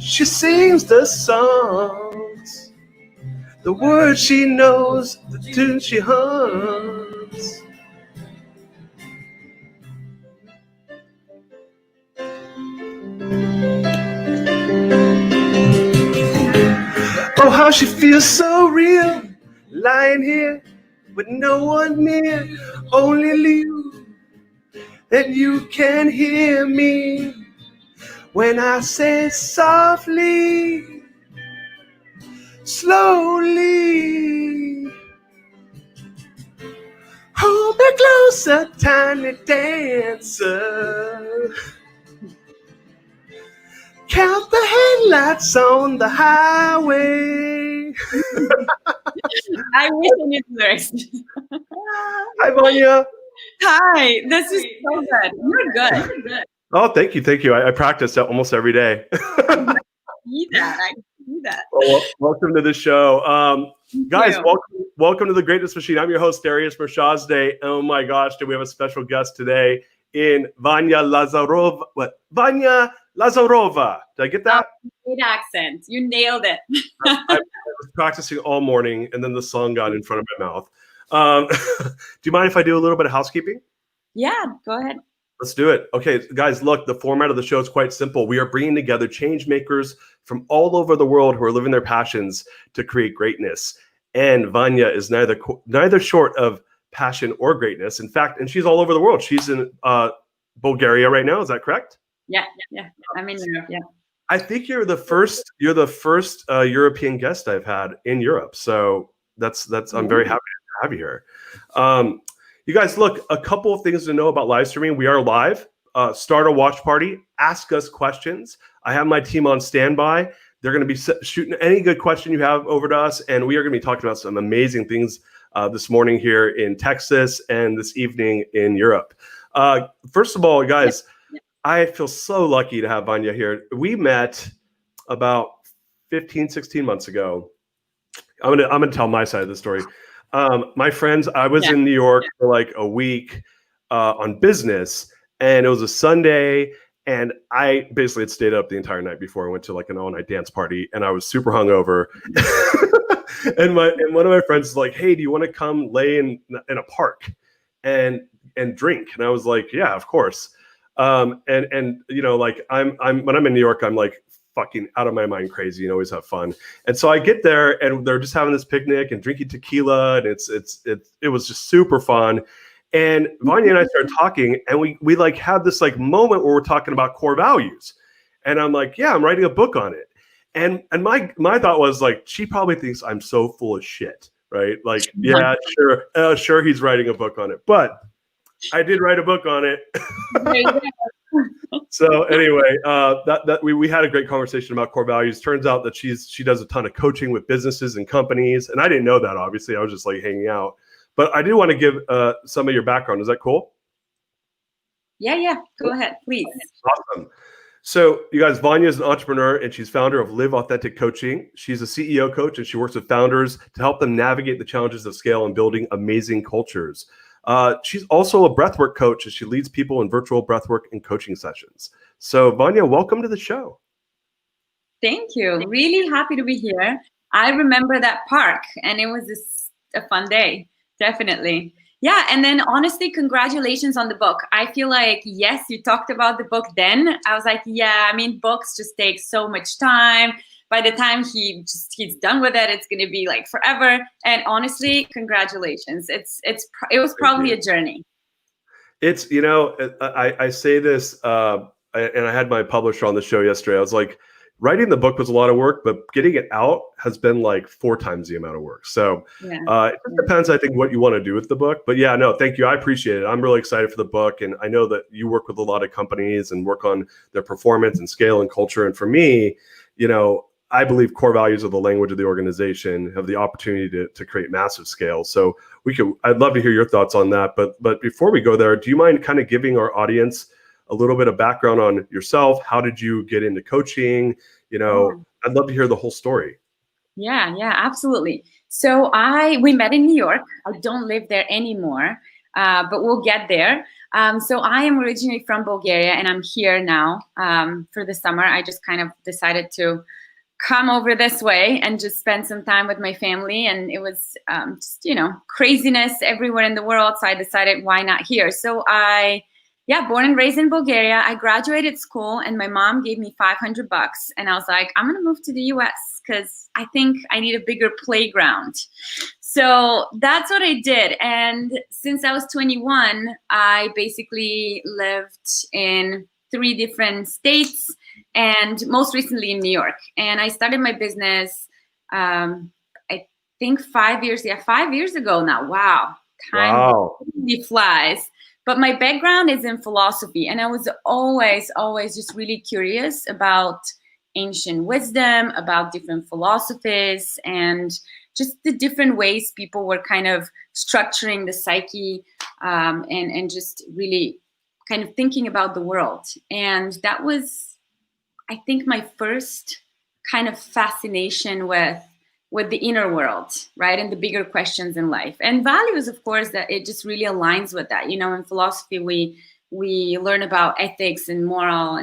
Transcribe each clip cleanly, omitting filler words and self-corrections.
She sings the songs, the words she knows, the tune she hums. Oh, how she feels so real, lying here with no one near, only you, and you can hear me when I say softly, slowly. Hold me closer, tiny dancer. Count the headlights on the highway. I wish I knew the lyrics. Hi, Vanya. Hi, this is so good. You're good. Oh, thank you. I practice that almost every day. I see that. Well, welcome to the show. Guys, welcome to the Greatness Machine. I'm your host, Darius Mirshahzadeh. Oh my gosh, do we have a special guest today in Vanya Lazarova? What? Vanya Lazarova. Did I get that? Great accent. You nailed it. I was practicing all morning, and then the song got in front of my mouth. Do you mind if I do a little bit of housekeeping? Yeah, go ahead. Let's do it. Okay, guys, look, the format of the show is quite simple. We are bringing together change makers from all over the world who are living their passions to create greatness. And Vanya is neither short of passion or greatness. In fact, and she's all over the world. She's in Bulgaria right now. Is that correct? Yeah. I'm in Europe. Yeah. I think you're the first European guest I've had in Europe. So that's I'm very happy to have you here. You guys, look, a couple of things to know about live streaming. We are live. Start a watch party. Ask us questions. I have my team on standby. They're going to be shooting any good question you have over to us, and we are going to be talking about some amazing things this morning here in Texas and this evening in Europe. First of all, guys, I feel so lucky to have Vanya here. We met about 15, 16 months ago. I'm gonna tell my side of the story. My friends, I was in New York for like a week on business, and it was a Sunday, and I basically had stayed up the entire night before I went to like an all-night dance party, and I was super hungover. and one of my friends was like, "Hey, do you want to come lay in a park and drink?" And I was like, "Yeah, of course." And you know, like I'm when I'm in New York, I'm like fucking out of my mind crazy and always have fun. And so I get there and they're just having this picnic and drinking tequila, and it was just super fun. And Vanya and I started talking, and we like had this like moment where we're talking about core values. And I'm like, yeah, I'm writing a book on it. And my thought was like, she probably thinks I'm so full of shit, right? Like, yeah, sure, he's writing a book on it. But I did write a book on it. So anyway, we had a great conversation about core values. Turns out that she does a ton of coaching with businesses and companies, and I didn't know that. Obviously, I was just like hanging out. But I do want to give some of your background. Is that cool? Yeah. Go ahead, please. Awesome. So you guys, Vanya is an entrepreneur, and she's founder of Live Authentic Coaching. She's a CEO coach, and she works with founders to help them navigate the challenges of scale and building amazing cultures. She's also a breathwork coach, and she leads people in virtual breathwork and coaching sessions. So Vanya, welcome to the show. Thank you. Really happy to be here. I remember that park, and it was a fun day. Definitely. Yeah. And then honestly, congratulations on the book. I feel like, yes, you talked about the book then. I was like, yeah, I mean, books just take so much time. By the time he's done with it, it's going to be like forever. And honestly, congratulations. It was probably a journey. It's, you know, I say this, and I had my publisher on the show yesterday. I was like, writing the book was a lot of work, but getting it out has been like 4 times the amount of work. So it just depends, I think, what you want to do with the book. But yeah, no, thank you. I appreciate it. I'm really excited for the book. And I know that you work with a lot of companies and work on their performance and scale and culture. And for me, you know, I believe core values are the language of the organization, have the opportunity to create massive scale. So I'd love to hear your thoughts on that. But before we go there, do you mind kind of giving our audience a little bit of background on yourself? How did you get into coaching? You know, I'd love to hear the whole story. Yeah, absolutely. So we met in New York. I don't live there anymore, but we'll get there. So I am originally from Bulgaria, and I'm here now for the summer. I just kind of decided to come over this way and just spend some time with my family. And it was just, craziness everywhere in the world. So I decided, why not here? So born and raised in Bulgaria. I graduated school and my mom gave me $500. And I was like, I'm going to move to the US because I think I need a bigger playground. So that's what I did. And since I was 21, I basically lived in 3 different states and most recently in New York. And I started my business, I think 5 years ago now. Wow. Time really flies. But my background is in philosophy. And I was always just really curious about ancient wisdom, about different philosophies, and just the different ways people were kind of structuring the psyche and just really kind of thinking about the world. And that was, I think, my first kind of fascination with the inner world, right? And the bigger questions in life. And values, of course, that it just really aligns with that. In philosophy, we learn about ethics and moral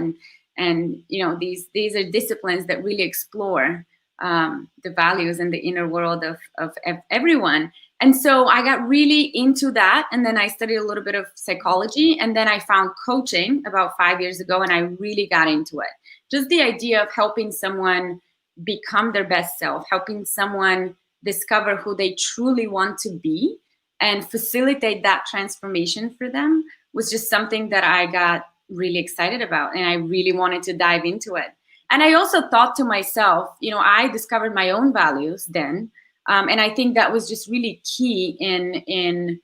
and these are disciplines that really explore the values and the inner world of everyone. And so I got really into that. And then I studied a little bit of psychology. And then I found coaching about 5 years ago, and I really got into it. Just the idea of helping someone become their best self, helping someone discover who they truly want to be and facilitate that transformation for them was just something that I got really excited about. And I really wanted to dive into it. And I also thought to myself, I discovered my own values then. And I think that was just really key in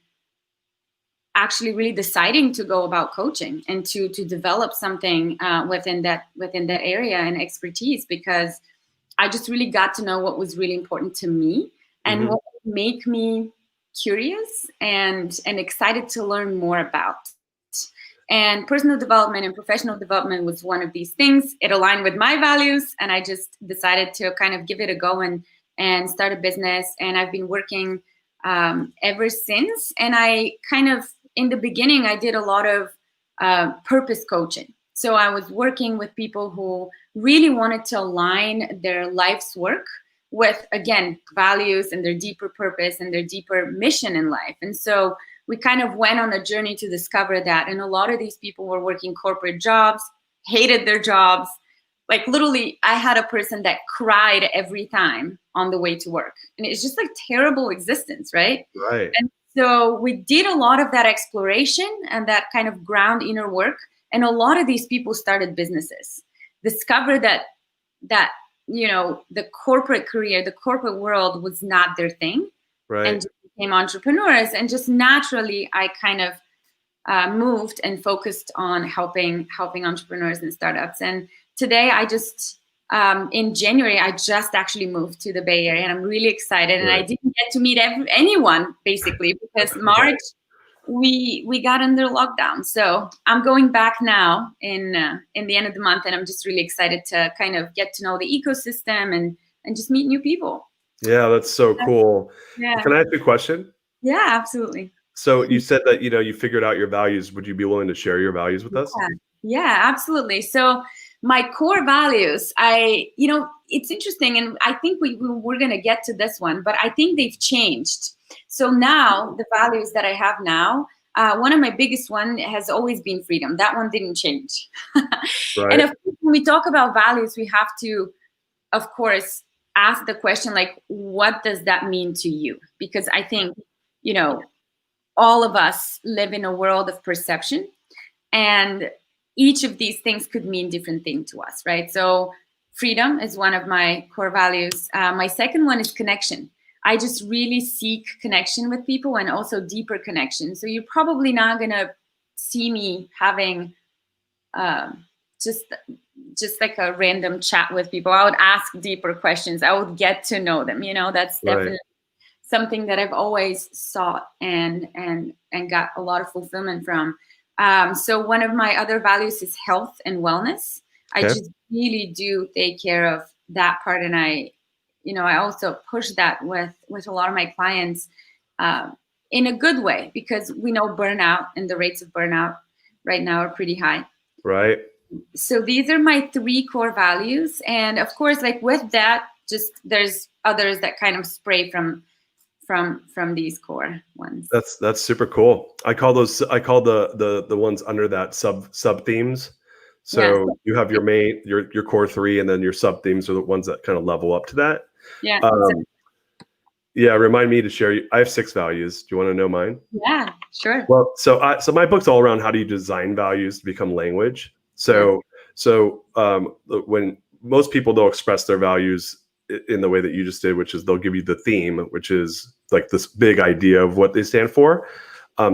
actually really deciding to go about coaching and to develop something within that area and expertise, because I just really got to know what was really important to me and what would make me curious and excited to learn more about. And personal development and professional development was one of these things. It aligned with my values, and I just decided to kind of give it a go and start a business. And I've been working ever since. And I kind of, in the beginning, I did a lot of purpose coaching. So I was working with people who really wanted to align their life's work with, again, values and their deeper purpose and their deeper mission in life. And so we kind of went on a journey to discover that. And a lot of these people were working corporate jobs, hated their jobs. Like literally, I had a person that cried every time on the way to work. And it's just like terrible existence, right? Right. And so we did a lot of that exploration and that kind of ground inner work. And a lot of these people started businesses, discovered that the corporate career, the corporate world was not their thing. Right. And just became entrepreneurs. And just naturally, I kind of moved and focused on helping entrepreneurs and startups. And today, I just in January, I just actually moved to the Bay Area, and I'm really excited. Right. And I didn't get to meet anyone basically because March we got under lockdown. So I'm going back now in the end of the month, and I'm just really excited to kind of get to know the ecosystem and just meet new people. Yeah, that's so cool. Yeah. Can I ask you a question? Yeah, absolutely. So you said that, you figured out your values. Would you be willing to share your values with us? Yeah, absolutely. So my core values, it's interesting. And I think we're going to get to this one, but I think they've changed. So now the values that I have now, one of my biggest one has always been freedom. That one didn't change. Right. And of course, when we talk about values, we have to, of course, ask the question, like, what does that mean to you? Because I think, all of us live in a world of perception, and each of these things could mean different things to us, right? So freedom is one of my core values. My second one is connection. I just really seek connection with people and also deeper connection. So you're probably not going to see me having just like a random chat with people. I would ask deeper questions. I would get to know them. That's definitely something that I've always sought and got a lot of fulfillment from. So one of my other values is health and wellness. Okay. I just really do take care of that part. And I also push that with a lot of my clients. in a good way, because we know burnout and the rates of burnout right now are pretty high. Right. So these are my 3 core values. And of course, like with that, just there's others that kind of spray from these core ones. That's super cool. I call the ones under that sub themes. So you have your main, your core 3, and then your sub themes are the ones that kind of level up to that. Yeah. Yeah. Remind me to share. I have 6 values. Do you want to know mine? Yeah, sure. Well, so my book's all around how do you design values to become language. So when most people don't express their values in the way that you just did, which is they'll give you the theme, which is like this big idea of what they stand for.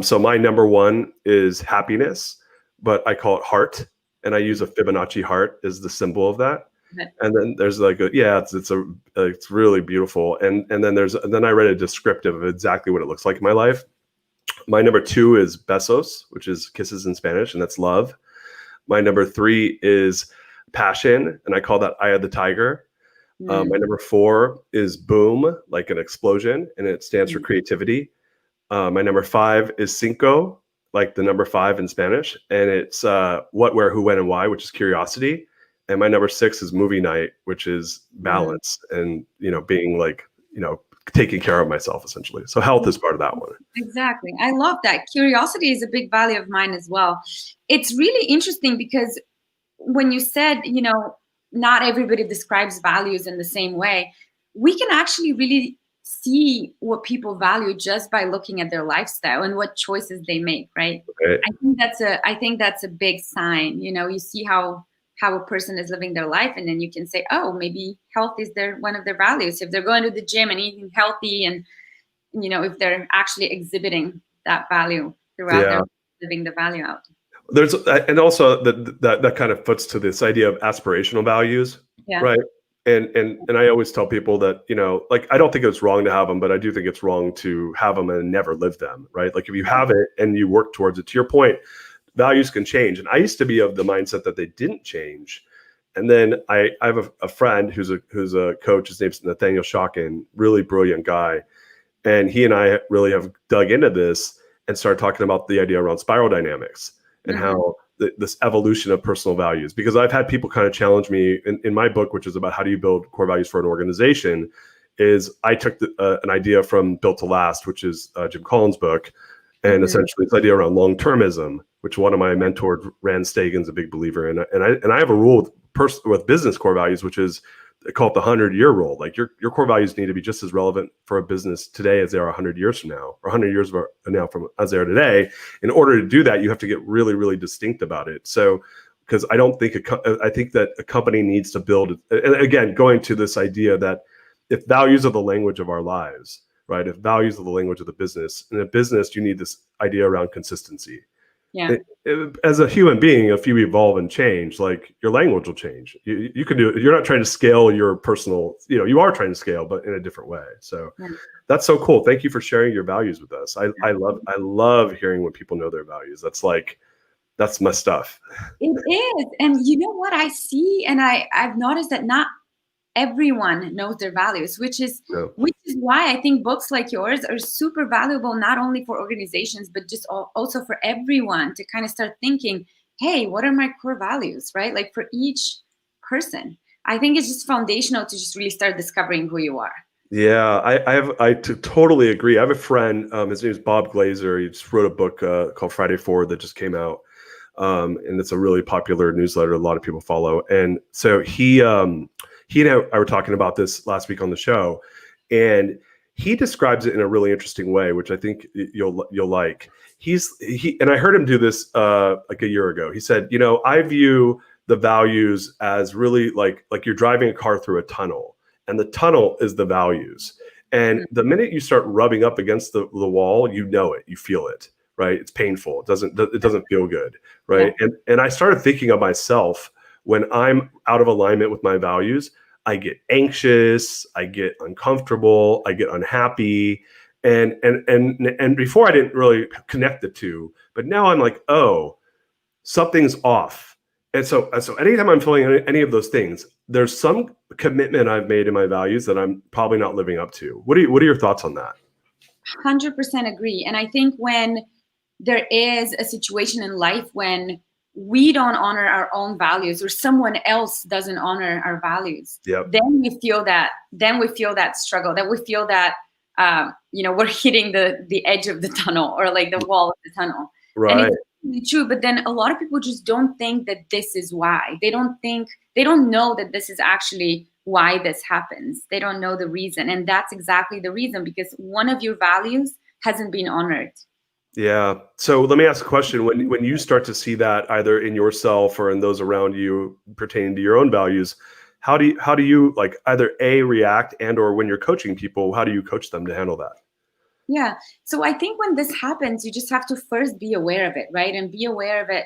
So my number 1 is happiness, but I call it heart, and I use a Fibonacci heart as the symbol of that. Okay. And then there's like it's really beautiful. And then I read a descriptive of exactly what it looks like in my life. My number 2 is besos, which is kisses in Spanish, and that's love. My number 3 is passion, and I call that eye of the tiger. My number 4 is boom, like an explosion, and it stands for creativity. My number 5 is cinco, like the number 5 in Spanish, and it's what, where, who, when, and why, which is curiosity. And my number 6 is movie night, which is balance, and being like taking care of myself essentially. So health is part of that one. Exactly. I love that. Curiosity is a big value of mine as well. It's really interesting because when you said, not everybody describes values in the same way, we can actually really see what people value just by looking at their lifestyle and what choices they make, right? Okay. I think that's a big sign. You see how a person is living their life, and then you can say, oh, maybe health is one of their values. If they're going to the gym and eating healthy, and if they're actually exhibiting that value throughout their life, living the value out. There's, and also that kind of foots to this idea of aspirational values, right? And I always tell people that, like, I don't think it's wrong to have them, but I do think it's wrong to have them and never live them, right? Like if you have it and you work towards it, to your point, values can change. And I used to be of the mindset that they didn't change. And then I have a friend who's a coach. His name's Nathaniel Shokin, really brilliant guy. And he and I really have dug into this and started talking about the idea around spiral dynamics and how this evolution of personal values. Because I've had people kind of challenge me in my book, which is about how do you build core values for an organization, is I took an idea from Built to Last, which is Jim Collins' book. And essentially this idea around long-termism, which one of my mentors, Rand Stagen's a big believer in. And I have a rule with business core values, which is they call it the 100-year rule. Like your core values need to be just as relevant for a business today as they are 100 years from now, or 100 years now from as they are today. In order to do that, you have to get really, really distinct about it. So, because I think that a company needs to build, and again, going to this idea that if values are the language of our lives, right? If values are the language of the business, in a business, you need this idea around consistency. Yeah. As a human being, if you evolve and change, like your language will change. You can do it. You're not trying to scale your personal, you are trying to scale, but in a different way. So that's so cool. Thank you for sharing your values with us. I love hearing when people know their values. That's my stuff. It is. And you know what I see? And I've noticed that not everyone knows their values, which is why I think books like yours are super valuable, not only for organizations, but just also for everyone to kind of start thinking, hey, what are my core values, right? Like for each person. I think it's just foundational to just really start discovering who you are. Yeah, I totally agree. I have a friend, his name is Bob Glazer. He just wrote a book called Friday Forward that just came out. And it's a really popular newsletter a lot of people follow. And so he and I were talking about this last week on the show, and he describes it in a really interesting way, which I think you'll like. And I heard him do this like a year ago. He said, I view the values as really like you're driving a car through a tunnel, and the tunnel is the values. And the minute you start rubbing up against the wall, you feel it, right? It's painful. It doesn't feel good, right? Yeah. And I started thinking of myself. When I'm out of alignment with my values, I get anxious, I get uncomfortable, I get unhappy. And before I didn't really connect the two, but now I'm like, oh, something's off. And so anytime I'm feeling any of those things, there's some commitment I've made in my values that I'm probably not living up to. What are your thoughts on that? 100% agree. And I think when there is a situation in life when we don't honor our own values or someone else doesn't honor our values, Yep. then we feel that struggle, that we feel that we're hitting the edge of the tunnel or like the wall of the tunnel. Right. And it's really true, but then a lot of people just don't think that this is why. They don't know that this is actually why this happens. They don't know the reason. And that's exactly the reason, because one of your values hasn't been honored. Yeah. So let me ask a question. When you start to see that either in yourself or in those around you pertaining to your own values, how do you like either react and or when you're coaching people, how do you coach them to handle that? Yeah. So I think when this happens, you just have to first be aware of it, right? And be aware of it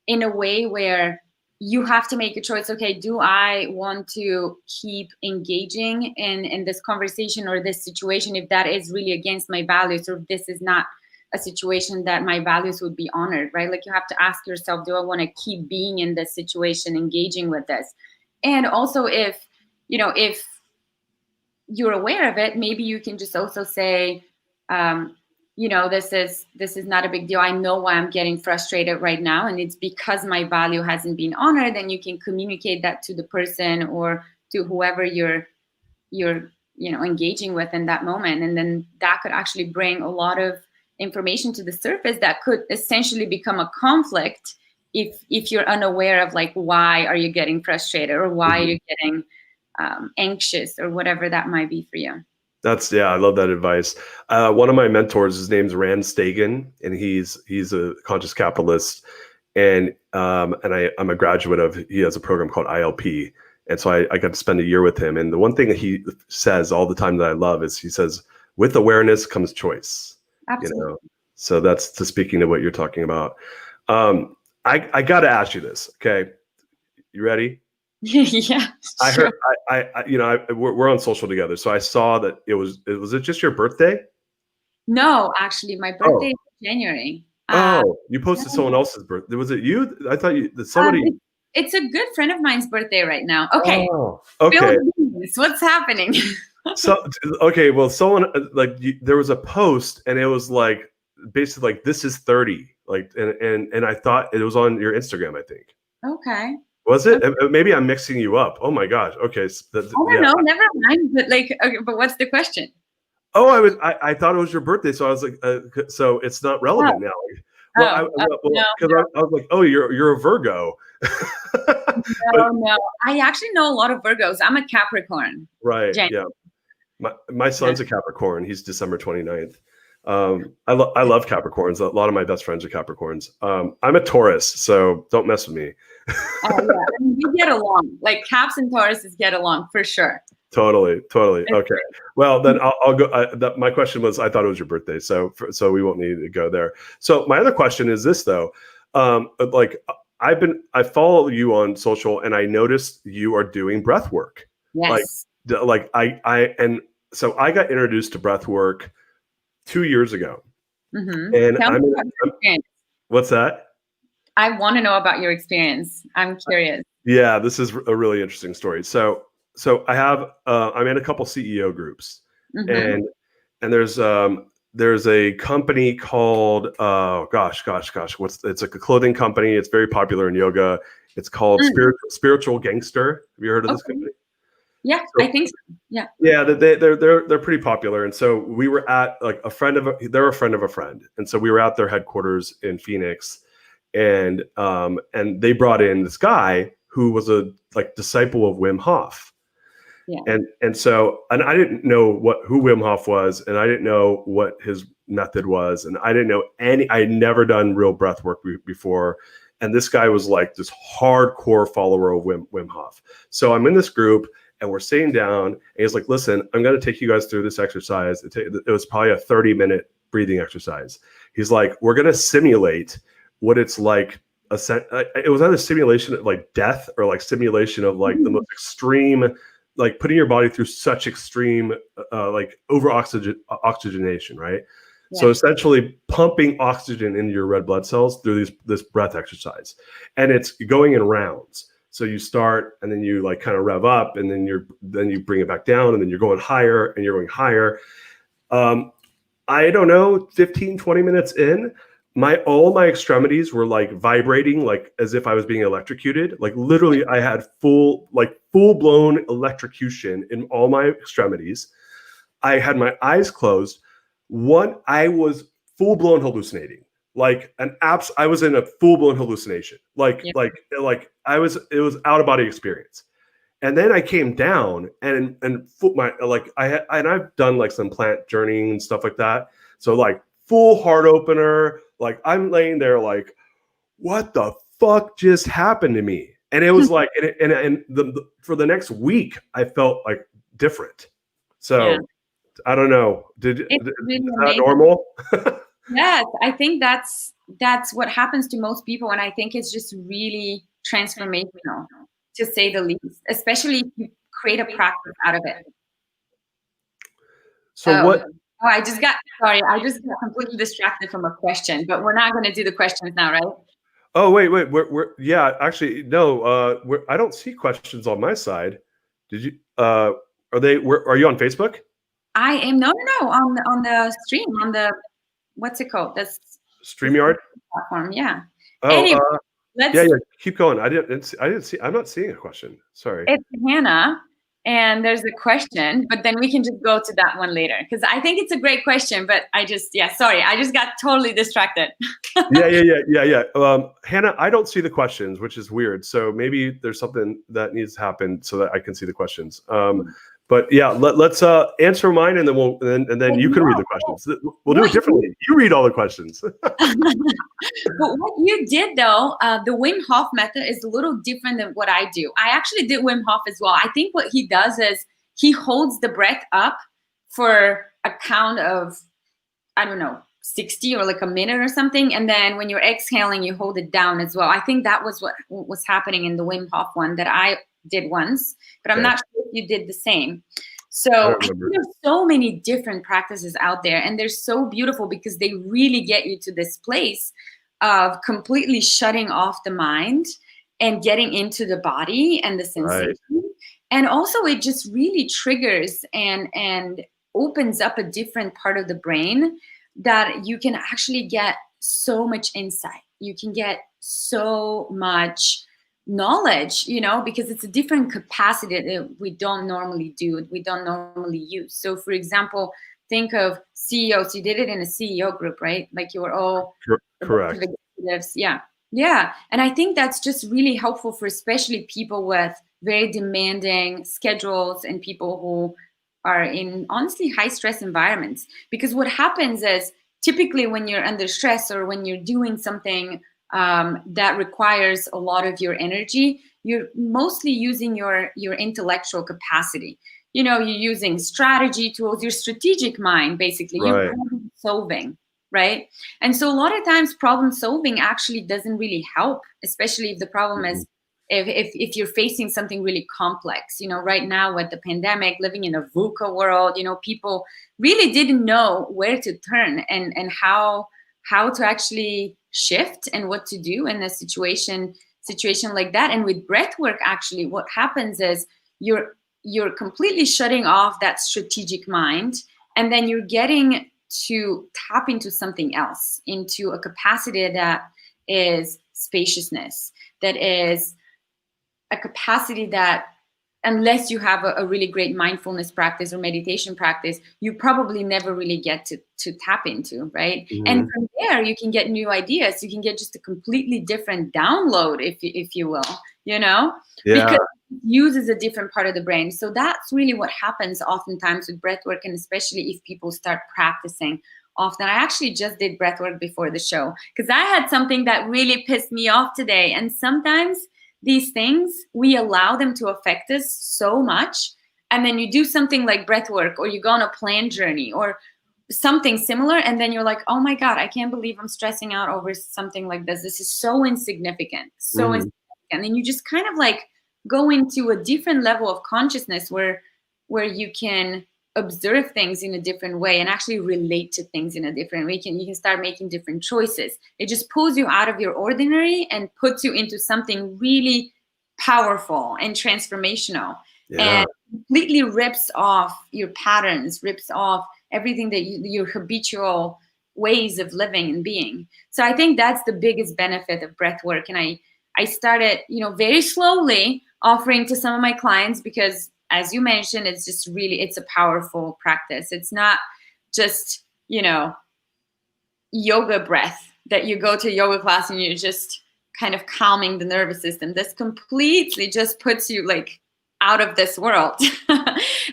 in a way where you have to make a choice. Okay, do I want to keep engaging in this conversation or this situation if that is really against my values, or if this is not a situation that my values would be honored, right? Like you have to ask yourself, do I want to keep being in this situation, engaging with this? And also if you're aware of it, maybe you can just also say, this is not a big deal. I know why I'm getting frustrated right now, and it's because my value hasn't been honored. And you can communicate that to the person or to whoever you're engaging with in that moment, and then that could actually bring a lot of information to the surface that could essentially become a conflict if you're unaware of like why are you getting frustrated or why you're getting anxious or whatever that might be for you. I love that advice. One of my mentors, his name's Rand Stagen, and he's a conscious capitalist, and I'm a graduate of. He has a program called ILP, and so I got to spend a year with him. And the one thing that he says all the time that I love is he says, "With awareness comes choice." Absolutely. So that's to speaking to what you're talking about. I got to ask you this, okay? You ready? Yeah. I Sure. heard, we're on social together, so I saw that was it just your birthday? No, actually, my birthday is January. You posted someone else's birthday. Was it you? I thought somebody. It's a good friend of mine's birthday right now. Okay. Oh, okay. What's happening? So, okay, well, someone there was a post, and it was like basically like this is 30, like, and I thought it was on your Instagram, I think. Okay. Was it? Okay. Maybe I'm mixing you up. Oh my gosh. Okay. I don't know. Never mind. But okay, but what's the question? Oh, I thought it was your birthday, so I was like, so it's not relevant now. Well, because I was like, oh, you're a Virgo. No. I actually know a lot of Virgos. I'm a Capricorn. Right. January. Yeah. My son's a Capricorn. He's December 29th. I love Capricorns. A lot of my best friends are Capricorns. I'm a Taurus, so don't mess with me. Oh yeah, I mean, we get along. Like Caps and Tauruses get along for sure. Totally. Okay. Well, then I'll go. My question was, I thought it was your birthday, so we won't need to go there. So my other question is this though, I follow you on social, and I noticed you are doing breath work. Yes. So I got introduced to breath work 2 years ago, and what's that? I want to know about your experience. I'm curious. Yeah, this is a really interesting story. So I have I'm in a couple CEO groups, and there's a company called it's like a clothing company. It's very popular in yoga. It's called Spiritual Gangster. Have you heard of this company? Yeah, so, I think so. Yeah. Yeah, they're pretty popular. And so we were at like they're a friend of a friend, and so we were at their headquarters in Phoenix, and they brought in this guy who was a disciple of Wim Hof. Yeah. And so I didn't know who Wim Hof was, and I didn't know what his method was, and I didn't know I had never done real breath work before. And this guy was like this hardcore follower of Wim Hof. So I'm in this group, and we're sitting down, and he's like, listen, I'm going to take you guys through this exercise. It was probably a 30-minute breathing exercise. He's like, we're going to simulate what it's like. It was either simulation of like death or like simulation of like the most extreme, like putting your body through such extreme, like over oxygenation, right? Yeah. So essentially pumping oxygen into your red blood cells through this breath exercise. And it's going in rounds. So you start, and then you like kind of rev up, and then you bring it back down, and then you're going higher, and you're going higher. I don't know, 15, 20 minutes in, all my extremities were like vibrating, like as if I was being electrocuted. Like literally I had full blown electrocution in all my extremities. I had my eyes closed. I was full blown hallucinating. Like I was in a full blown hallucination. It was out of body experience. And then I came down and I've done like some plant journeying and stuff like that. So like full heart opener, like I'm laying there like, what the fuck just happened to me? And it was like, for the next week, I felt like different. So I don't know. Is that normal? Yes, I think that's what happens to most people, and I think it's just really transformational, to say the least, especially if you create a practice out of it. So I just got completely distracted from a question, but we're not going to do the questions now, right? Oh, wait, yeah, actually, no, I don't see questions on my side. Did you, are you on Facebook? I am, no, on the stream, on the, what's it called? That's StreamYard platform. Yeah. Oh, anyway, yeah, keep going. I didn't see, I'm not seeing a question. Sorry. It's Hannah, and there's a question, but then we can just go to that one later, because I think it's a great question, but sorry, I just got totally distracted. Yeah. Hannah, I don't see the questions, which is weird. So maybe there's something that needs to happen so that I can see the questions. But yeah, let's answer mine, and then you can read the questions. We'll do it differently. You read all the questions. But what you did, though, the Wim Hof method is a little different than what I do. I actually did Wim Hof as well. I think what he does is he holds the breath up for a count of, I don't know, 60 or like a minute or something. And then when you're exhaling, you hold it down as well. I think that was what was happening in the Wim Hof one that I did once, but I'm not sure if you did the same. So I think there's so many different practices out there, and they're so beautiful because they really get you to this place of completely shutting off the mind and getting into the body and the sensation. Right. And also it just really triggers and opens up a different part of the brain that you can actually get so much insight. You can get so much knowledge, because it's a different capacity that we don't normally do, we don't normally use. So for example, think of CEOs. You did it in a CEO group, right? Like you were all correct. Yeah. And I think that's just really helpful for especially people with very demanding schedules and people who are in honestly high stress environments. Because what happens is typically when you're under stress or when you're doing something that requires a lot of your energy, you're mostly using your intellectual capacity. You're using strategy tools, your strategic mind, basically. Right. You're problem solving, right? And so a lot of times problem solving actually doesn't really help, especially if the problem is if you're facing something really complex. Right now with the pandemic, living in a VUCA world, people really didn't know where to turn and how to actually shift and what to do in a situation like that. And with breathwork, actually what happens is you're completely shutting off that strategic mind, and then you're getting to tap into something else, into a capacity that is spaciousness, that is a capacity that, unless you have a really great mindfulness practice or meditation practice, you probably never really get to tap into, right? Mm-hmm. And from there, you can get new ideas. You can get just a completely different download, if you will, Yeah. Because it uses a different part of the brain. So that's really what happens oftentimes with breathwork, and especially if people start practicing often. I actually just did breathwork before the show because I had something that really pissed me off today. And sometimes these things, we allow them to affect us so much. And then you do something like breathwork, or you go on a planned journey or something similar. And then you're like, oh my God, I can't believe I'm stressing out over something like this. This is so insignificant, insignificant. And you just kind of like go into a different level of consciousness where you can observe things in a different way and actually relate to things in a different way. You can start making different choices. It just pulls you out of your ordinary and puts you into something really powerful and transformational, and completely rips off your patterns, rips off everything that your habitual ways of living and being. So I think that's the biggest benefit of breath work. And I started, very slowly offering to some of my clients because, as you mentioned, it's a powerful practice. It's not just, yoga breath that you go to a yoga class and you're just kind of calming the nervous system. This completely just puts you like out of this world.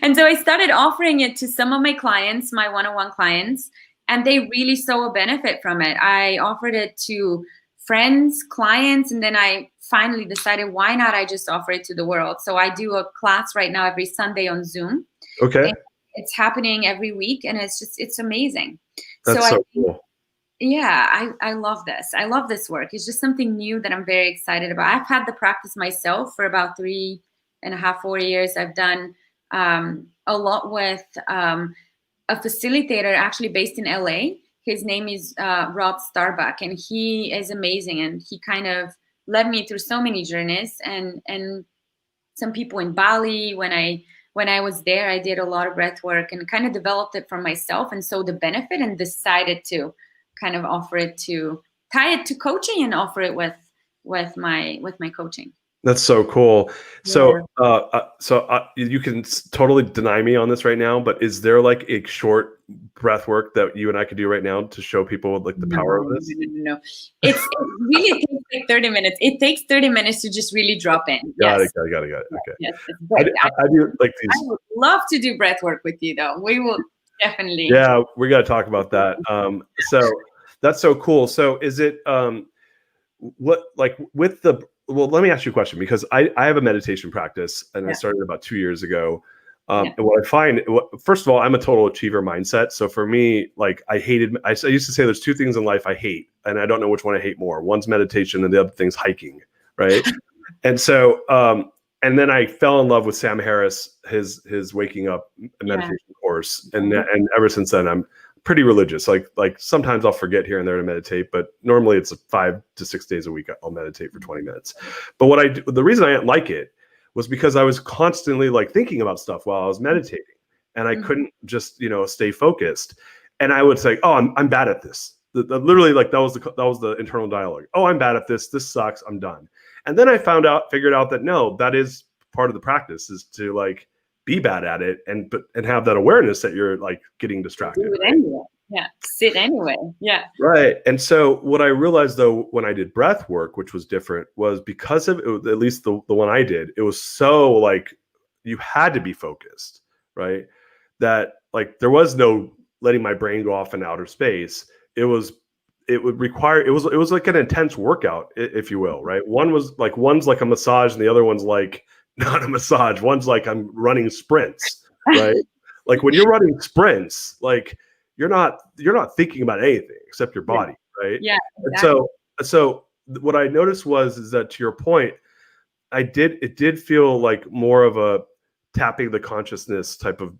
And so I started offering it to some of my clients, my one-on-one clients, and they really saw a benefit from it. I offered it to friends, clients, and then I finally decided, why not I just offer it to the world? So I do a class right now every Sunday on Zoom. Okay. It's happening every week, and it's amazing. That's so cool. Yeah, I love this. I love this work. It's just something new that I'm very excited about. I've had the practice myself for about 3.5, 4 years. I've done a lot with a facilitator actually based in LA. His name is Rob Starbuck, and he is amazing. And he kind of led me through so many journeys. And some people in Bali, when I was there, I did a lot of breath work and kind of developed it for myself and saw the benefit and decided to kind of tie it to coaching and offer it with my coaching. That's so cool. So, you can totally deny me on this right now, but is there like a short breath work that you and I could do right now to show people like the power of this? No. It really takes like 30 minutes. It takes 30 minutes to just really drop in. Got it. Okay. Yes, I do like these. I would love to do breath work with you though. We will definitely. Yeah, we got to talk about that. So that's so cool. So is it, what, like with the, well, let me ask you a question, because I have a meditation practice and I started about 2 years ago. And what I find, first of all, I'm a total achiever mindset. So for me, like I used to say there's two things in life I hate, and I don't know which one I hate more. One's meditation and the other thing's hiking. Right. And so, and then I fell in love with Sam Harris, his waking up meditation course. And ever since then, I'm pretty religious. Like sometimes I'll forget here and there to meditate, but normally it's 5 to 6 days a week. I'll meditate for 20 minutes. But the reason I didn't like it was because I was constantly like thinking about stuff while I was meditating, and I couldn't just, stay focused. And I would say, oh, I'm bad at this. Literally, like that was the internal dialogue. Oh, I'm bad at this. This sucks. I'm done. And then I figured out that no, that is part of the practice, is to like be bad at it and have that awareness that you're like getting distracted. Do it anyway. Yeah. Sit anyway. Yeah. Right. And so what I realized though, when I did breath work, which was different, was because of it, at least the one I did, it was so like you had to be focused, right? That like there was no letting my brain go off in outer space. It was like an intense workout, if you will, right? One's like a massage and the other one's like not a massage. One's like I'm running sprints, right? Like when you're running sprints, like you're not thinking about anything except your body, right? Yeah. Exactly. And so what I noticed is that, to your point, it did feel like more of a tapping the consciousness type of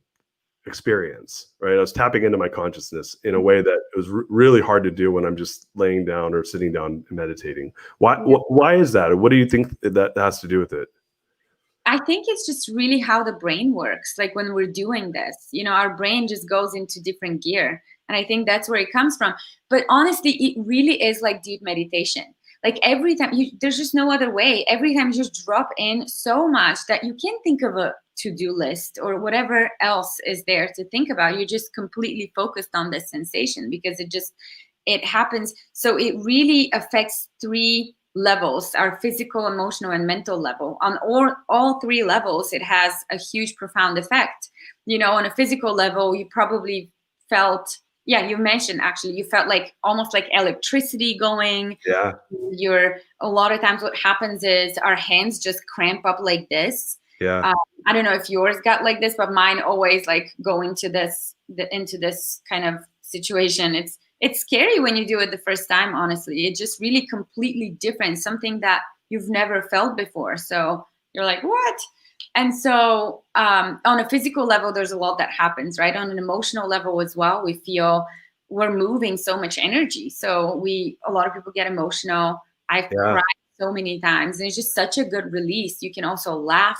experience, right? I was tapping into my consciousness in a way that it was really hard to do when I'm just laying down or sitting down and meditating. Why is that? What do you think that has to do with it? I think it's just really how the brain works. Like when we're doing this, our brain just goes into different gear. And I think that's where it comes from. But honestly, it really is like deep meditation. Like every time, there's just no other way. Every time you just drop in so much that you can't think of a to-do list or whatever else is there to think about. You're just completely focused on this sensation because it happens. So it really affects 3 levels: our physical, emotional, and mental level. On all 3 levels, it has a huge, profound effect. On a physical level, you probably felt, you mentioned actually, you felt like almost like electricity going. Yeah. A lot of times what happens is our hands just cramp up like this. Yeah. I don't know if yours got like this, but mine always like go into this kind of situation. It's scary when you do it the first time, honestly. It's just really completely different, something that you've never felt before. So you're like, what? And so on a physical level, there's a lot that happens, right? On an emotional level as well, we feel we're moving so much energy. So a lot of people get emotional. I've cried so many times, and it's just such a good release. You can also laugh.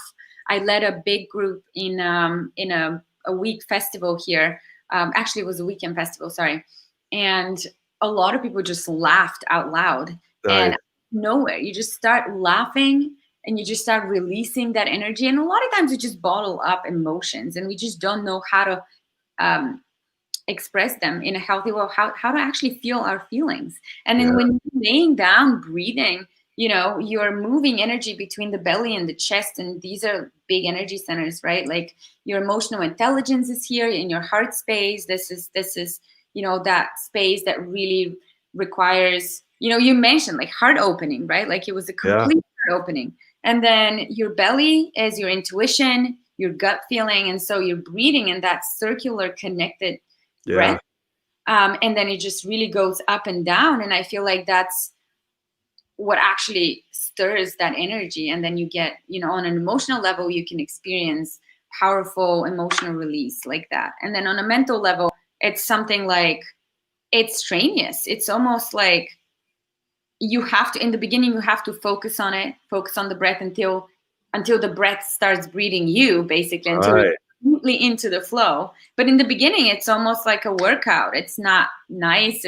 I led a big group in a week festival here Actually, it was a weekend festival, sorry. And a lot of people just laughed out loud. Nice. And nowhere, you just start laughing and you just start releasing that energy. And a lot of times we just bottle up emotions and we just don't know how to express them in a healthy way, how to actually feel our feelings. And then when you're laying down, breathing, you're moving energy between the belly and the chest. And these are big energy centers, right? Like your emotional intelligence is here in your heart space. This is, that space that really requires, you mentioned like heart opening, right? Like it was a complete heart opening. And then your belly is your intuition, your gut feeling. And so you're breathing in that circular connected breath. And then it just really goes up and down. And I feel like that's what actually stirs that energy. And then you get, on an emotional level, you can experience powerful emotional release like that. And then on a mental level, it's something like, it's strenuous. It's almost like you have to, in the beginning, you have to focus on the breath until the breath starts breathing you, basically, until you're completely into the flow. But in the beginning, it's almost like a workout. It's not nice.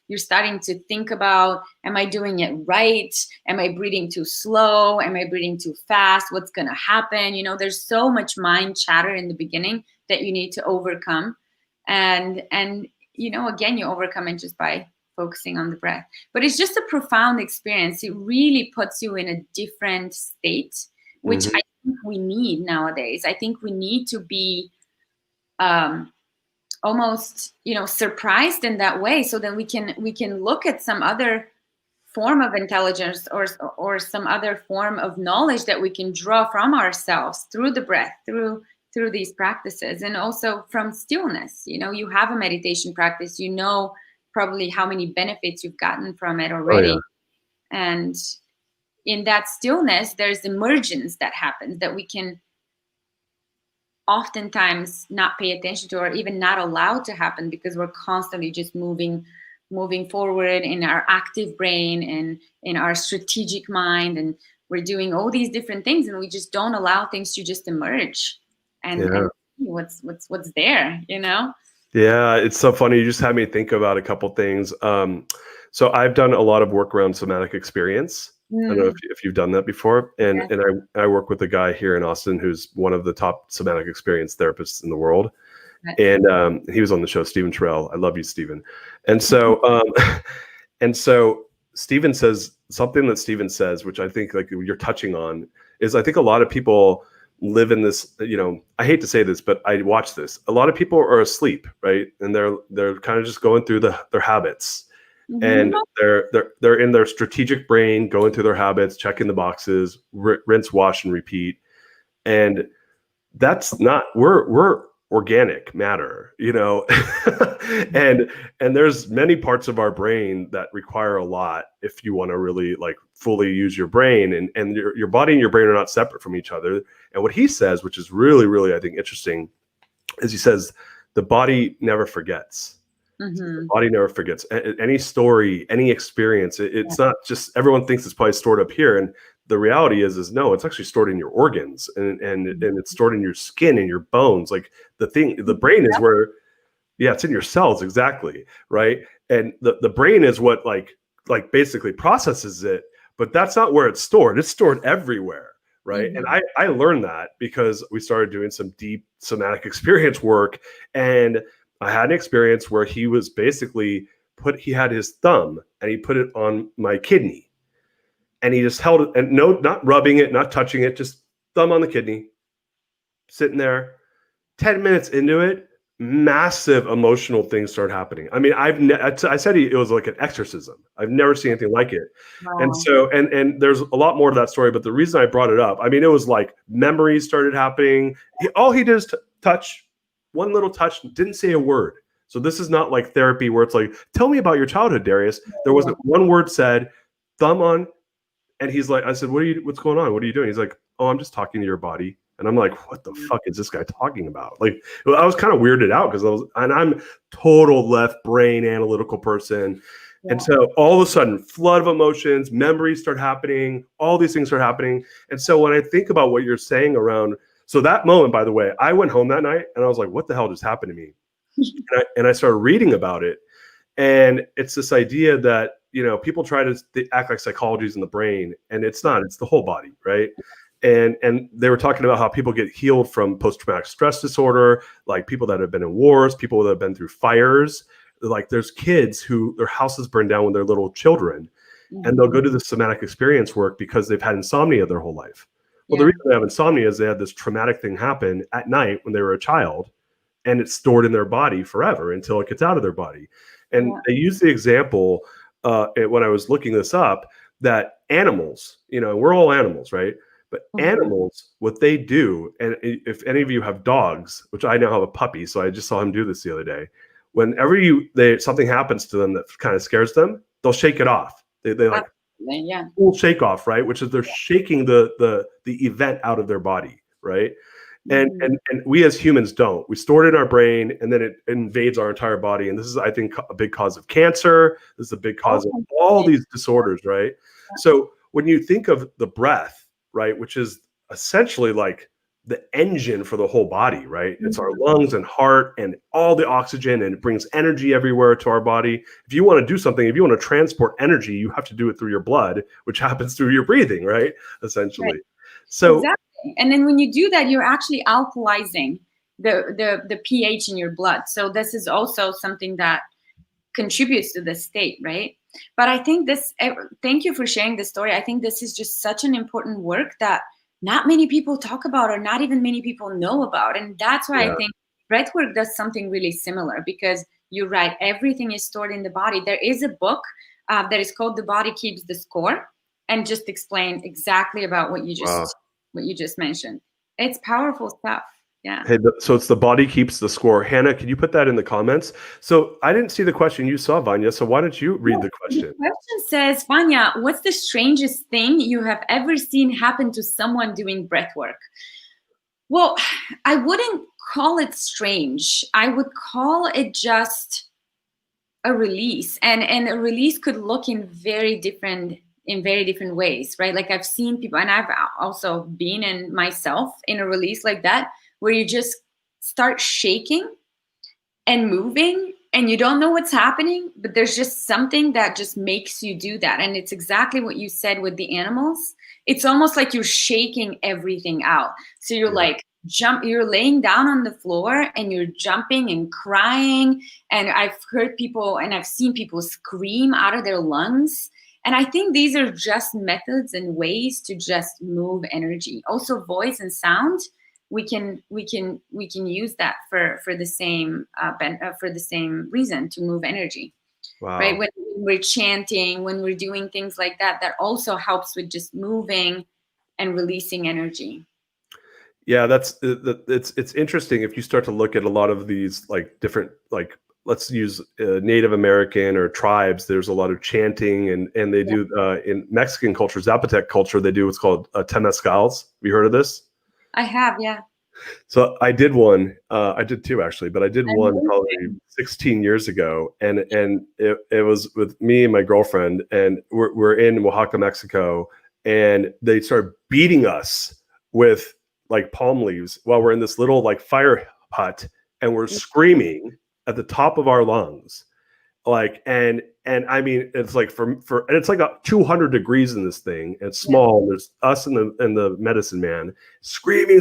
You're starting to think about, am I doing it right? Am I breathing too slow? Am I breathing too fast? What's going to happen? There's so much mind chatter in the beginning that you need to overcome. And again, you overcome it just by focusing on the breath. But it's just a profound experience. It really puts you in a different state, which I think we need nowadays. I think we need to be almost, surprised in that way, so then we can look at some other form of intelligence or some other form of knowledge that we can draw from ourselves through the breath, through these practices, and also from stillness. You have a meditation practice, probably how many benefits you've gotten from it already. And in that stillness, there's emergence that happens that we can oftentimes not pay attention to, or even not allow to happen, because we're constantly just moving forward in our active brain and in our strategic mind, and we're doing all these different things, and we just don't allow things to just emerge and see what's there. Yeah, it's so funny. You just had me think about a couple things. So I've done a lot of work around somatic experience. I don't know if you've done that before. And I work with a guy here in Austin who's one of the top somatic experience therapists in the world. And he was on the show, Stephen Terrell. I love you, Stephen. And so Stephen says something that Stephen says, which I think like you're touching on, is I think a lot of people live in this, I hate to say this, but I watch this. A lot of people are asleep, right? And they're kind of just going through their habits. And they're in their strategic brain, going through their habits, checking the boxes, rinse, wash, and repeat. And that's not, we're organic matter, and there's many parts of our brain that require a lot if you want to really like fully use your brain, and your body and your brain are not separate from each other. And what he says, which is really, really, I think, interesting, is he says the body never forgets. The body never forgets any story, any experience. It's not just, everyone thinks it's probably stored up here, and the reality is no, it's actually stored in your organs, and it's stored in your skin and your bones. Like the brain is where, it's in your cells, exactly, right? And the brain is what like basically processes it, but that's not where it's stored. It's stored everywhere, right? And I learned that because we started doing some deep somatic experience work, and I had an experience where he was basically he had his thumb and he put it on my kidney, and he just held it, and not rubbing it, not touching it, just thumb on the kidney, sitting there. 10 minutes into it, massive emotional things start happening. I mean, I said it was like an exorcism. I've never seen anything like it. Wow. And so, and there's a lot more to that story, but the reason I brought it up, I mean, it was like memories started happening. All he did is touch, one little touch, didn't say a word. So this is not like therapy where it's like, tell me about your childhood, Darius. There wasn't one word said, thumb on. And he's like, I said, what's going on? What are you doing? He's like, oh, I'm just talking to your body. And I'm like, what the fuck is this guy talking about? Like, I was kind of weirded out because I'm total left brain analytical person. Yeah. And so all of a sudden, flood of emotions, memories start happening, all these things are happening. And so when I think about what you're saying around, so that moment, by the way, I went home that night and I was like, what the hell just happened to me? And I started reading about it. And it's this idea that, people try to act like psychology is in the brain, and it's not. It's the whole body, right? And they were talking about how people get healed from post-traumatic stress disorder, like people that have been in wars, people that have been through fires. Like there's kids who their houses burned down when they're little children, and they'll go to the somatic experience work because they've had insomnia their whole life. Well, the reason they have insomnia is they had this traumatic thing happen at night when they were a child, and it's stored in their body forever until it gets out of their body. And they use the example when I was looking this up that animals, we're all animals, right? But animals, what they do, and if any of you have dogs, which I now have a puppy, so I just saw him do this the other day. Whenever something happens to them that kind of scares them, they'll shake it off. They like full shake off, right? Which is they're shaking the event out of their body, right? And we as humans don't. We store it in our brain, and then it invades our entire body. And this is, I think, a big cause of cancer. This is a big cause of all these disorders, right? So when you think of the breath, right, which is essentially like the engine for the whole body, right? It's our lungs and heart and all the oxygen, and it brings energy everywhere to our body. If you want to do something, if you want to transport energy, you have to do it through your blood, which happens through your breathing, right? Essentially. Right. So exactly. And then when you do that, you're actually alkalizing the pH in your blood. So this is also something that contributes to the state, right? But I think thank you for sharing this story. I think this is just such an important work that not many people talk about, or not even many people know about. And that's why I think breathwork does something really similar, because you're right, everything is stored in the body. There is a book that is called The Body Keeps the Score, and just explain exactly about what you just mentioned. It's powerful stuff. Yeah. Hey, so it's The Body Keeps the Score. Hannah, can you put that in the comments? So I didn't see the question. You saw, Vanya. So why don't you read the question? The question says, Vanya, what's the strangest thing you have ever seen happen to someone doing breath work? Well, I wouldn't call it strange. I would call it just a release. And a release could look in very different ways, right? Like I've seen people, and I've also been in myself in a release like that, where you just start shaking and moving and you don't know what's happening, but there's just something that just makes you do that. And it's exactly what you said with the animals. It's almost like you're shaking everything out. So you're like, you're laying down on the floor and you're jumping and crying. And I've heard people and I've seen people scream out of their lungs. And I think these are just methods and ways to just move energy. Also voice and sound. We can use that for the same reason, to move energy. Wow. Right? When we're chanting, when we're doing things like that, that also helps with just moving and releasing energy. Yeah, it's interesting if you start to look at a lot of these like different, like let's use Native American or tribes. There's a lot of chanting, and they do in Mexican culture, Zapotec culture, they do what's called temazcals. Have you heard of this? I have, yeah. So I did one. I did two actually, but I did one probably 16 years ago, and it was with me and my girlfriend, and we're in Oaxaca, Mexico, and they started beating us with like palm leaves while we're in this little like fire hut, and we're screaming at the top of our lungs, like and I mean it's like and it's like 200 degrees in this thing. It's small. And there's us and the medicine man screaming,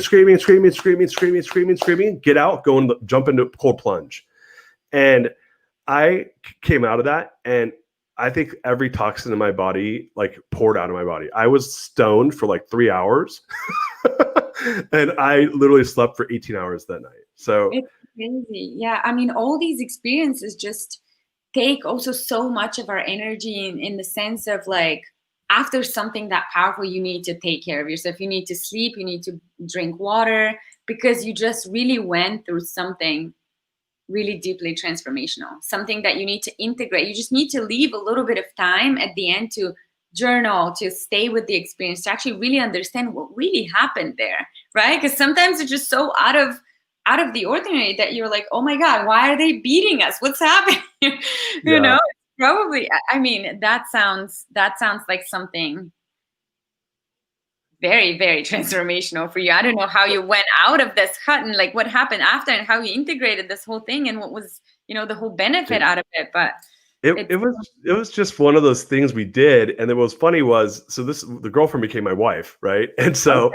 get out, jump into cold plunge. And I came out of that, and I think every toxin in my body like poured out of my body. I was stoned for like 3 hours. And I literally slept for 18 hours that night. So it's crazy. Yeah. I mean, all these experiences just take also so much of our energy in the sense of like, after something that powerful, you need to take care of yourself. You need to sleep, you need to drink water, because you just really went through something really deeply transformational, something that you need to integrate. You just need to leave a little bit of time at the end to journal, to stay with the experience, to actually really understand what really happened there, right? Because sometimes it's just so out of the ordinary that you're like, oh my God, why are they beating us? What's happening? You know, probably, I mean, that sounds like something very, very transformational for you. I don't know how you went out of this hut and like what happened after and how you integrated this whole thing and what was, the whole benefit out of it. But it was just one of those things we did. And then what was funny was, so the girlfriend became my wife, right? And so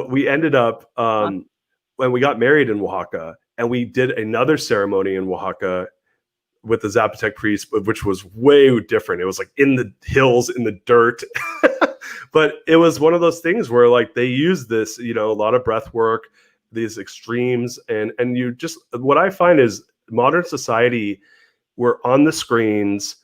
we ended up when we got married in Oaxaca, and we did another ceremony in Oaxaca with the Zapotec priest, which was way different. It was like in the hills, in the dirt. But it was one of those things where like they use this, a lot of breath work, these extremes. And you just, what I find is modern society, we're on the screens,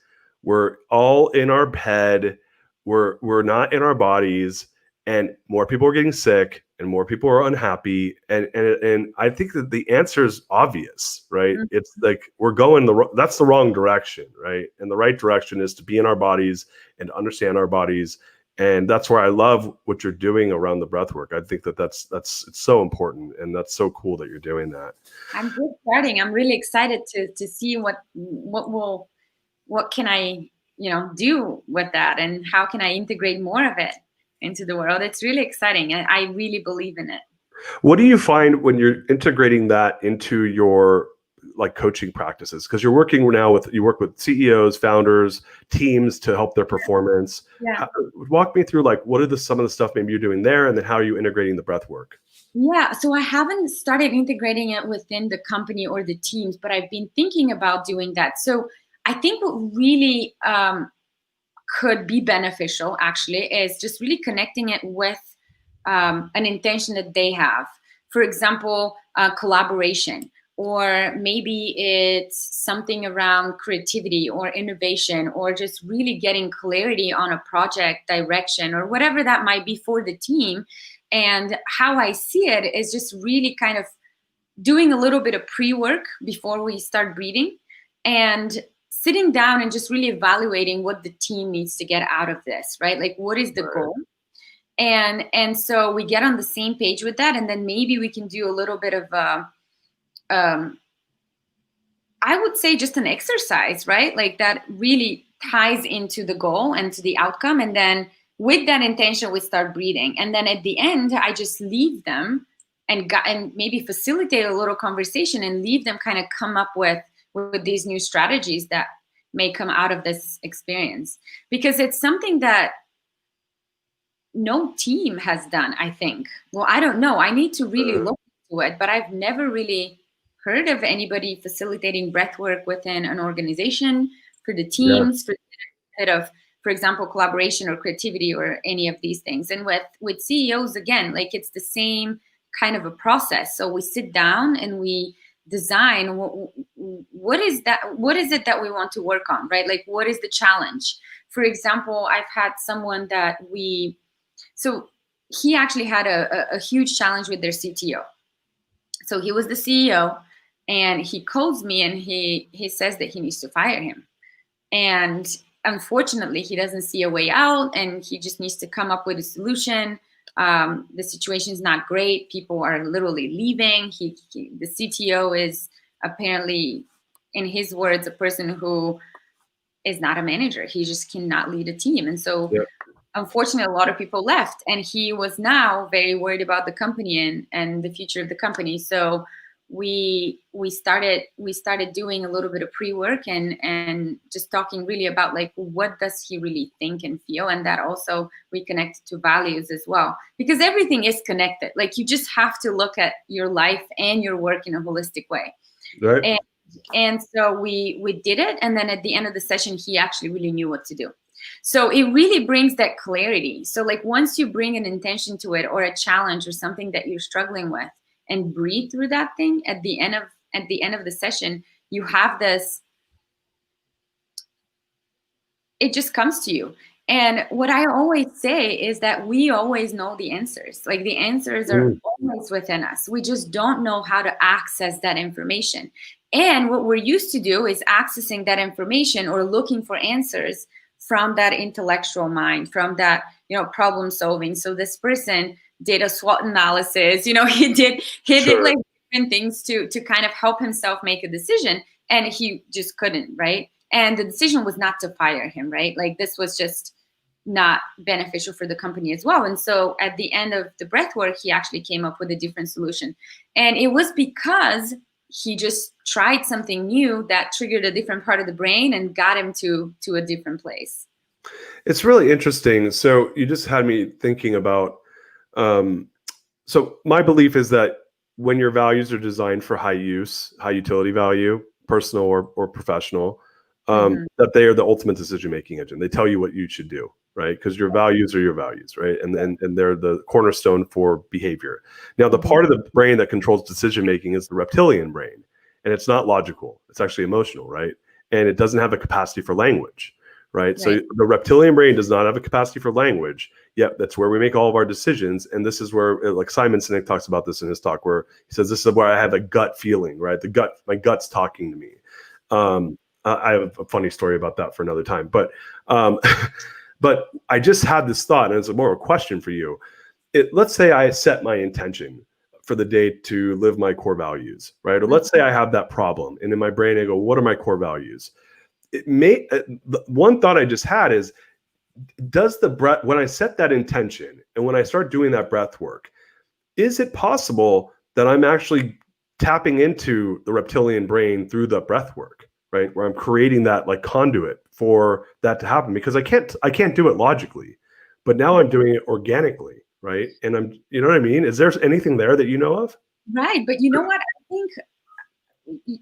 we're all in our head, we're not in our bodies, and more people are getting sick and more people are unhappy. And I think that the answer is obvious, right? Mm-hmm. It's like we're going that's the wrong direction, right? And the right direction is to be in our bodies and understand our bodies. And that's where I love what you're doing around the breath work. I think that's it's so important, and that's so cool that you're doing that. I'm just starting. I'm really excited to see what can I do with that, and how can I integrate more of it into the world. It's really exciting. I really believe in it. What do you find when you're integrating that into your like coaching practices? Because you work with CEOs, founders, teams to help their performance. Yeah. Walk me through like what are some of the stuff maybe you're doing there, and then how are you integrating the breath work? Yeah, so I haven't started integrating it within the company or the teams, but I've been thinking about doing that. So I think what really could be beneficial actually is just really connecting it with an intention that they have. For example, collaboration, or maybe it's something around creativity or innovation, or just really getting clarity on a project direction or whatever that might be for the team. And how I see it is just really kind of doing a little bit of pre-work before we start breathing, and sitting down and just really evaluating what the team needs to get out of this, right? Like, what is the goal? And so we get on the same page with that, and then maybe we can do a little bit of I would say just an exercise, right? Like that really ties into the goal and to the outcome. And then with that intention, we start breathing. And then at the end, I just leave them and maybe facilitate a little conversation and leave them kind of come up with these new strategies that may come out of this experience. Because it's something that no team has done, I think. Well, I don't know. I need to really look into it, but I've never really heard of anybody facilitating breath work within an organization for the teams, for the benefit of, for example, collaboration or creativity or any of these things. And with CEOs, again, like it's the same kind of a process. So we sit down and we design what is it that we want to work on, right? Like, what is the challenge? For example, I've had someone that so he actually had a huge challenge with their CTO. So he was the CEO, and he calls me and he says that he needs to fire him. And unfortunately, he doesn't see a way out, and he just needs to come up with a solution. The situation is not great. People are literally leaving. The CTO is apparently, in his words, a person who is not a manager. He just cannot lead a team. And so unfortunately, a lot of people left, and he was now very worried about the company and the future of the company. So we started doing a little bit of pre-work and just talking really about like, what does he really think and feel? And that also we connected to values as well, because everything is connected. Like, you just have to look at your life and your work in a holistic way. Right. And so we did it. And then at the end of the session, he actually really knew what to do. So it really brings that clarity. So like, once you bring an intention to it, or a challenge or something that you're struggling with, and breathe through that thing, at the end of the session, you have this, it just comes to you. And what I always say is that we always know the answers. Like, the answers are always within us. We just don't know how to access that information. And what we're used to do is accessing that information or looking for answers from that intellectual mind, from that, problem solving. So this person did a SWOT analysis, he did like different things to kind of help himself make a decision, and he just couldn't, right? And the decision was not to fire him, right? Like, this was just not beneficial for the company as well. And so at the end of the breathwork, he actually came up with a different solution. And it was because he just tried something new that triggered a different part of the brain and got him to a different place. It's really interesting. So you just had me thinking about, so my belief is that when your values are designed for high use, high utility value, personal or professional, that they are the ultimate decision-making engine. They tell you what you should do, right? Because your values are your values, right? And they're the cornerstone for behavior. Now, the part of the brain that controls decision-making is the reptilian brain. And it's not logical. It's actually emotional, right? And it doesn't have a capacity for language, right? So the reptilian brain does not have a capacity for language. Yet that's where we make all of our decisions. And this is where, like Simon Sinek talks about this in his talk, where he says, this is where I have a gut feeling, right? My gut's talking to me. I have a funny story about that for another time, but I just had this thought, and it's more of a question for you. Let's say I set my intention for the day to live my core values, right? Or let's say I have that problem, and in my brain I go, what are my core values? One thought I just had is, does the breath, when I set that intention and when I start doing that breath work, is it possible that I'm actually tapping into the reptilian brain through the breath work? Right, where I'm creating that like conduit for that to happen, because I can't do it logically, but now I'm doing it organically, right? And you know what I mean? Is there anything there that you know of? Right, but you know what? I think,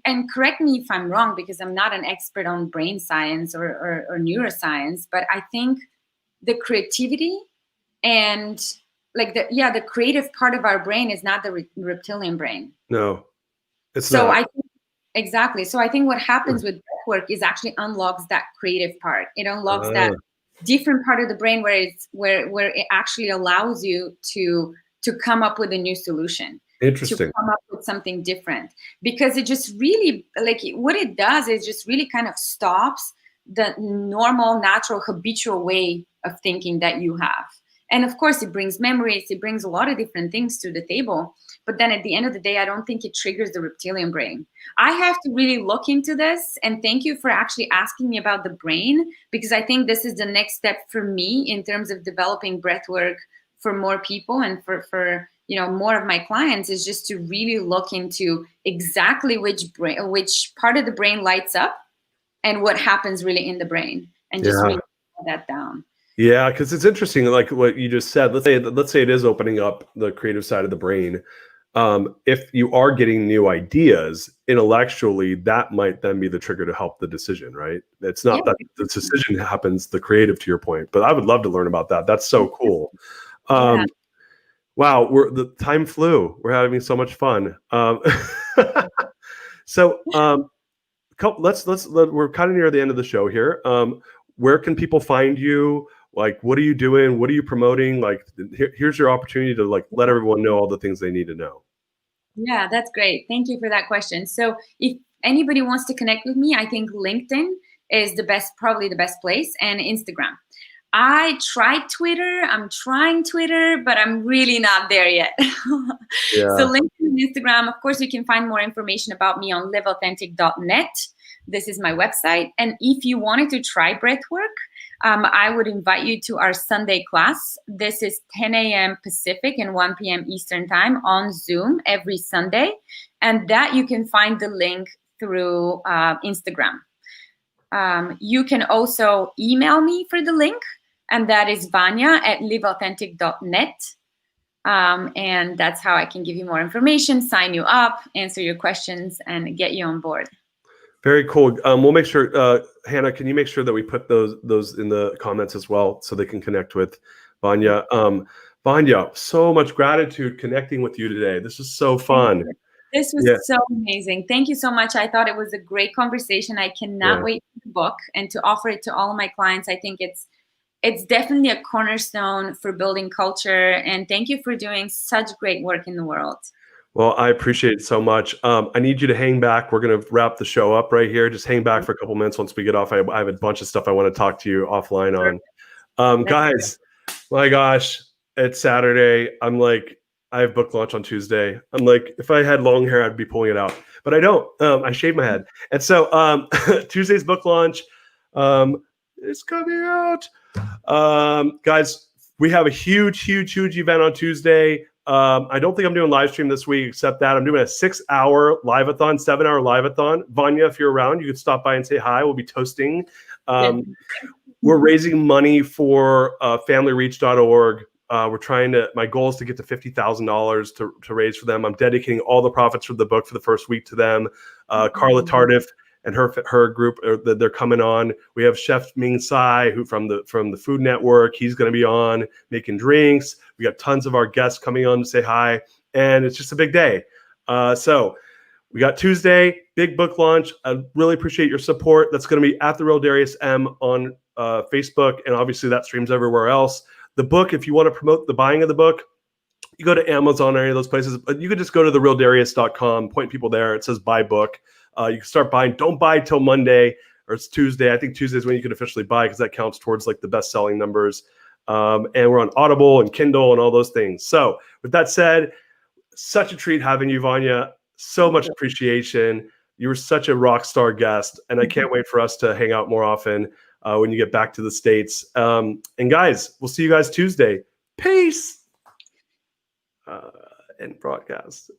and correct me if I'm wrong, because I'm not an expert on brain science or neuroscience, but I think the creativity and like the creative part of our brain is not the reptilian brain. No, it's not. I think exactly. So I think what happens with breathwork is actually unlocks that creative part. It unlocks that different part of the brain where it actually allows you to come up with a new solution. Interesting. To come up with something different, because it just really, like, what it does is just really kind of stops the normal, natural, habitual way of thinking that you have. And of course, it brings memories, it brings a lot of different things to the table. But then at the end of the day, I don't think it triggers the reptilian brain. I have to really look into this. And thank you for actually asking me about the brain, because I think this is the next step for me in terms of developing breathwork for more people and for more of my clients, is just to really look into exactly which part of the brain lights up and what happens really in the brain, and just really put that down. Yeah, because it's interesting, like what you just said. Let's say it is opening up the creative side of the brain. If you are getting new ideas intellectually, that might then be the trigger to help the decision, right? It's not that the decision happens, the creative, to your point. But I would love to learn about that. That's so cool. Wow, the time flew. We're having so much fun. So we're kind of near the end of the show here. Where can people find you? Like, what are you doing? What are you promoting? Like, here's your opportunity to like let everyone know all the things they need to know. Yeah, that's great. Thank you for that question. So if anybody wants to connect with me, I think LinkedIn is probably the best place, and Instagram. I tried Twitter. I'm trying Twitter, but I'm really not there yet. So LinkedIn and Instagram. Of course, you can find more information about me on liveauthentic.net. This is my website. And if you wanted to try breathwork, I would invite you to our Sunday class. This is 10 a.m. Pacific and 1 p.m. Eastern time on Zoom every Sunday. And that you can find the link through Instagram. You can also email me for the link, and that is vanya@liveauthentic.net. And that's how I can give you more information, sign you up, answer your questions, and get you on board. Very cool. We'll make sure, Hannah, can you make sure that we put those in the comments as well, so they can connect with Vanya? Vanya, so much gratitude connecting with you today. This is so fun. This was so amazing. Thank you so much. I thought it was a great conversation. I cannot wait for the book and to offer it to all of my clients. I think it's definitely a cornerstone for building culture. And thank you for doing such great work in the world. Well, I appreciate it so much. I need you to hang back. We're going to wrap the show up right here. Just hang back for a couple minutes once we get off. I have a bunch of stuff I want to talk to you offline on. Guys, my gosh, it's Saturday. I'm like, I have book launch on Tuesday. I'm like, if I had long hair, I'd be pulling it out, but I don't. I shave my head. And so Tuesday's book launch is coming out. Guys, we have a huge event on Tuesday. I don't think I'm doing live stream this week, except that I'm doing a 6-hour live-a-thon, 7-hour live-a-thon. Vanya, if you're around, you could stop by and say hi. We'll be toasting. We're raising money for familyreach.org. We're trying to, my goal is to get to $50,000 to raise for them. I'm dedicating all the profits from the book for the first week to them. Carla Tardif and her group, they're coming on. We have Chef Ming Tsai, who from the Food Network. He's going to be on making drinks. We got tons of our guests coming on to say hi, and it's just a big day. So we got Tuesday, big book launch. I really appreciate your support. That's going to be at The Real Darius M on Facebook, and obviously that streams everywhere else. The book, if you want to promote the buying of the book, you go to Amazon or any of those places. But you could just go to therealdarius.com, point people there. It says buy book. You can start buying. Don't buy till Monday or it's Tuesday. I think Tuesday is when you can officially buy because that counts towards like the best-selling numbers. And we're on Audible and Kindle and all those things. So with that said, such a treat having you, Vanya. So much appreciation. You were such a rock star guest, and I can't wait for us to hang out more often when you get back to the States. And guys, we'll see you guys Tuesday. Peace. End broadcast.